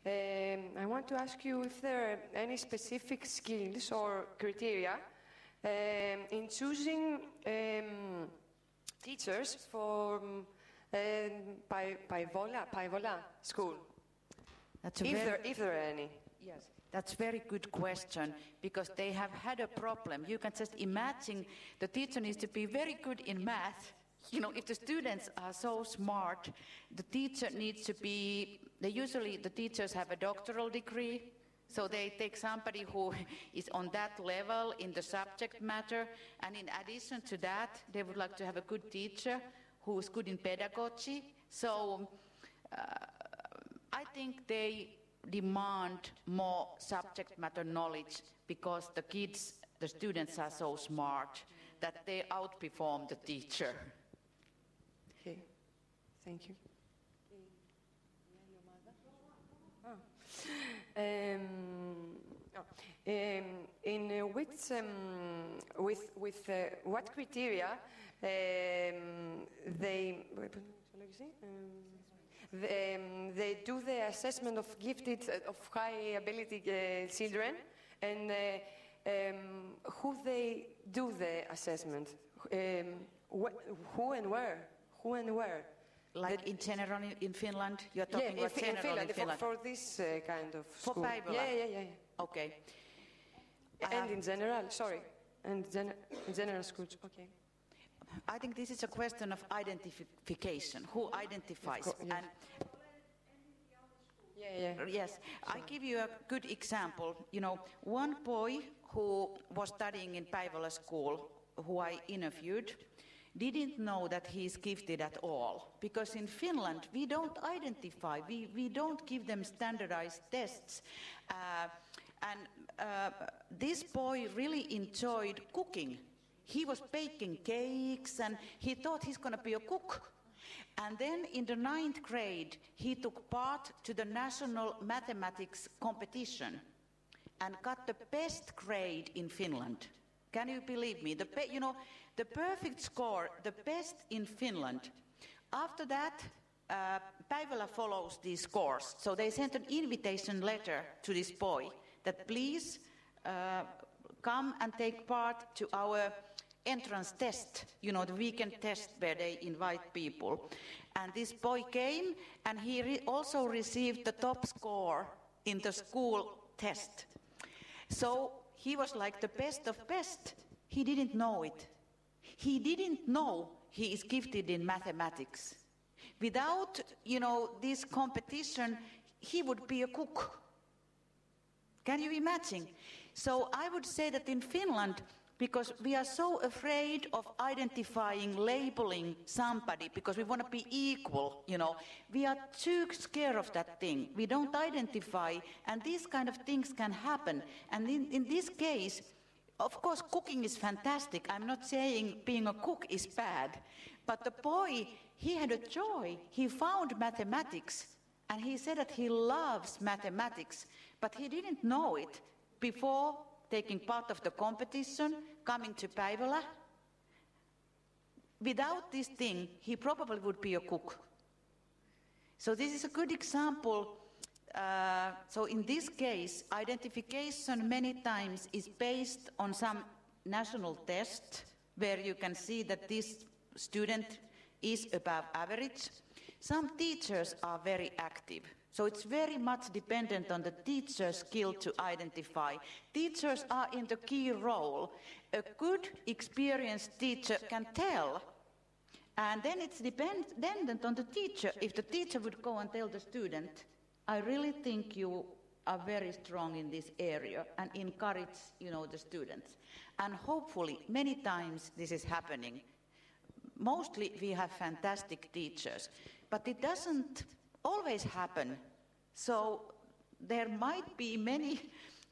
I want to ask you if there are any specific skills or criteria in choosing teachers for Paivola school. If there are any. Yes, that's a very good question, because they have had a problem. You can just imagine the teacher needs to be very good in math. You know, if the students are so smart, the teacher needs to be, usually the teachers have a doctoral degree, so they take somebody who is on that level in the subject matter, and in addition to that, they would like to have a good teacher who is good in pedagogy. So I think they demand more subject matter knowledge, because the students are so smart that they outperform the teacher. Okay, thank you. With what criteria they do the assessment of gifted, of high ability children, and who they do the assessment, who and where? Like in general in Finland? You're talking about general in Finland? For this kind of school. For Paivola? Yeah. Okay. And in general, sorry. And in general schools, okay. I think this is a question of identification. Who identifies? Yes. And yes, I give you a good example. You know, one boy who was studying in Paivola school, who I interviewed, didn't know that he's gifted at all. Because in Finland, we don't identify, we don't give them standardized tests. This boy really enjoyed cooking. He was baking cakes and he thought he's going to be a cook. And then in the 9th grade, he took part to the national mathematics competition and got the best grade in Finland. Can you believe me? The perfect score, the best in Finland. After that, Paivola follows these scores. So they sent an invitation letter to this boy that please come and take part to our entrance test, the weekend test where they invite people. And this boy came, and he also received the top score in the school test. So he was like the best of best. He didn't know it. He didn't know he is gifted in mathematics. Without, this competition, he would be a cook. Can you imagine? So I would say that in Finland, because we are so afraid of identifying, labeling somebody, because we want to be equal, we are too scared of that thing. We don't identify, and these kind of things can happen. And in this case, of course, cooking is fantastic. I'm not saying being a cook is bad, but the boy, he had a joy. He found mathematics, and he said that he loves mathematics, but he didn't know it before taking part of the competition, coming to Paivola. Without this thing, he probably would be a cook. So this is a good example. So in this case, identification many times is based on some national test where you can see that this student is above average. Some teachers are very active. So it's very much dependent on the teacher's skill to identify. Teachers are in the key role. A good, experienced teacher can tell. And then it's dependent on the teacher. If the teacher would go and tell the student, I really think you are very strong in this area, and encourage, the students. And hopefully, many times this is happening. Mostly we have fantastic teachers, but it doesn't always happen. So there might be many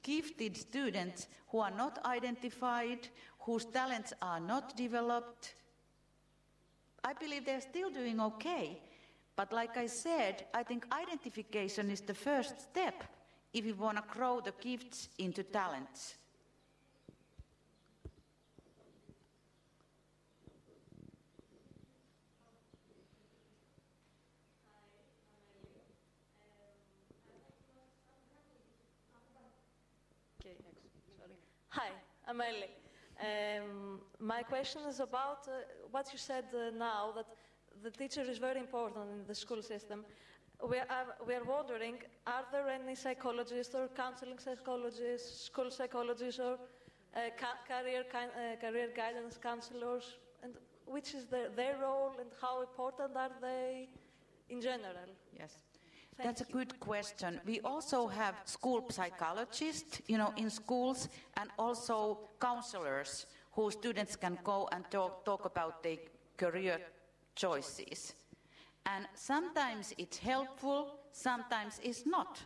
gifted students who are not identified, whose talents are not developed. I believe they're still doing okay. But like I said, I think identification is the first step if we want to grow the gifts into talents. Hi, I'm Ellie. My question is about what you said now, that the teacher is very important in the school system. We are wondering, are there any psychologists or counseling psychologists, school psychologists, or career guidance counselors, and which is their role and how important are they in general? Yes. That's a good question. We also have school psychologists, in schools, and also counselors who students can go and talk about their career choices. And sometimes it's helpful, sometimes it's not.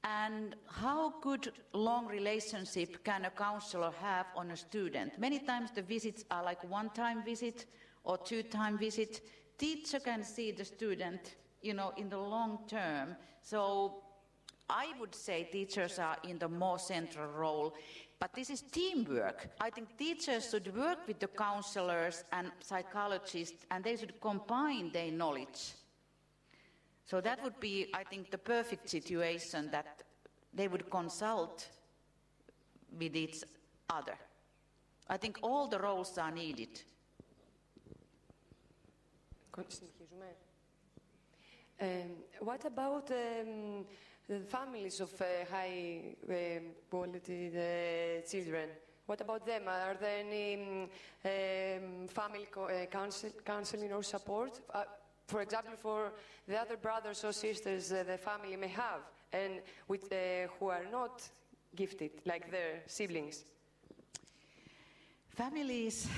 And how good long relationship can a counselor have on a student? Many times the visits are like one-time visit or two-time visit. Teacher can see the student, in the long term. So I would say teachers are in the more central role, but this is teamwork. I think teachers should work with the counselors and psychologists, and they should combine their knowledge. So that would be, I think, the perfect situation, that they would consult with each other. I think all the roles are needed. What about the families of high quality children? What about them? Are there any family counseling or support? For example, for the other brothers or sisters the family may have, and with, who are not gifted, like their siblings? Families,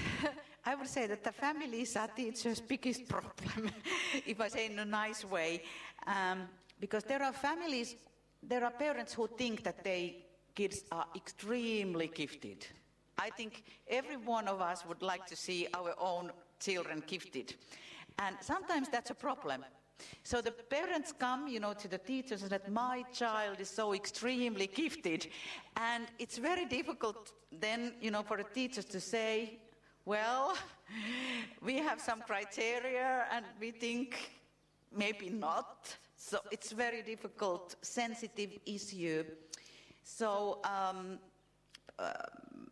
I would say that the families are teachers' biggest problem, if I say in a nice way, because there are parents who think that their kids are extremely gifted. I think every one of us would like to see our own children gifted. And sometimes that's a problem. So the parents come, to the teachers and that my child is so extremely gifted. And it's very difficult then, for the teachers to say, well, we have some criteria and we think maybe not. So it's very difficult, sensitive issue. So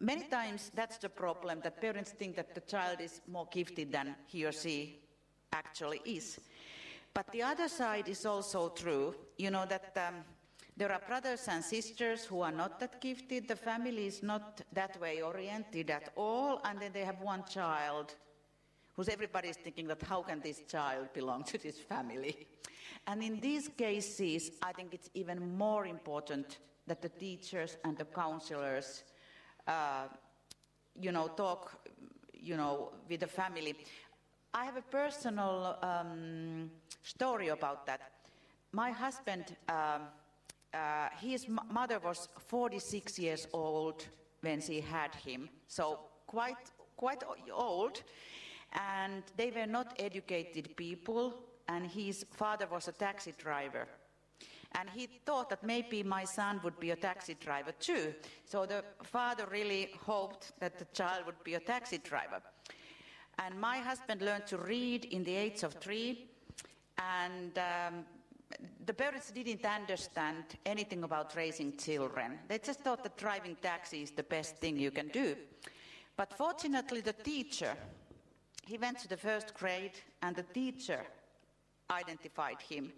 many times that's the problem, that parents think that the child is more gifted than he or she actually is. But the other side is also true, that there are brothers and sisters who are not that gifted, the family is not that way oriented at all, and then they have one child who's everybody is thinking that how can this child belong to this family? And in these cases, I think it's even more important that the teachers and the counselors, talk, with the family. I have a personal story about that. My husband, his mother was 46 years old when she had him, so quite old, and they were not educated people, and his father was a taxi driver. And he thought that maybe my son would be a taxi driver too. So the father really hoped that the child would be a taxi driver. And my husband learned to read in the age of 3, and the parents didn't understand anything about raising children. They just thought that driving taxi is the best thing you can do. But fortunately, the teacher, he went to the 1st grade, and the teacher identified him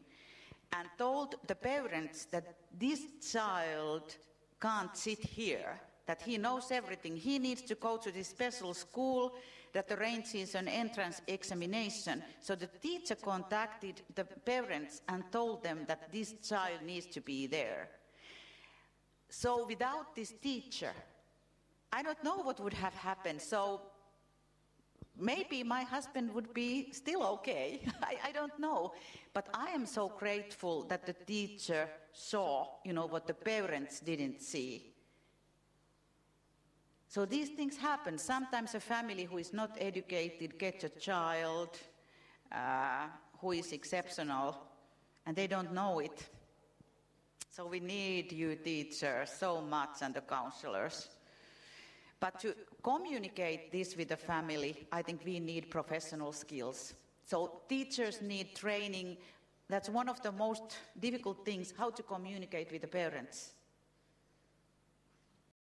and told the parents that this child can't sit here, that he knows everything. He needs to go to this special school that arranges an entrance examination. So the teacher contacted the parents and told them that this child needs to be there. So without this teacher, I don't know what would have happened. So maybe my husband would be still okay. I don't know. But I am so grateful that the teacher saw, what the parents didn't see. So these things happen. Sometimes a family who is not educated gets a child who is exceptional, and they don't know it. So we need you teachers so much, and the counselors. But to communicate this with the family, I think we need professional skills. So teachers need training. That's one of the most difficult things, how to communicate with the parents.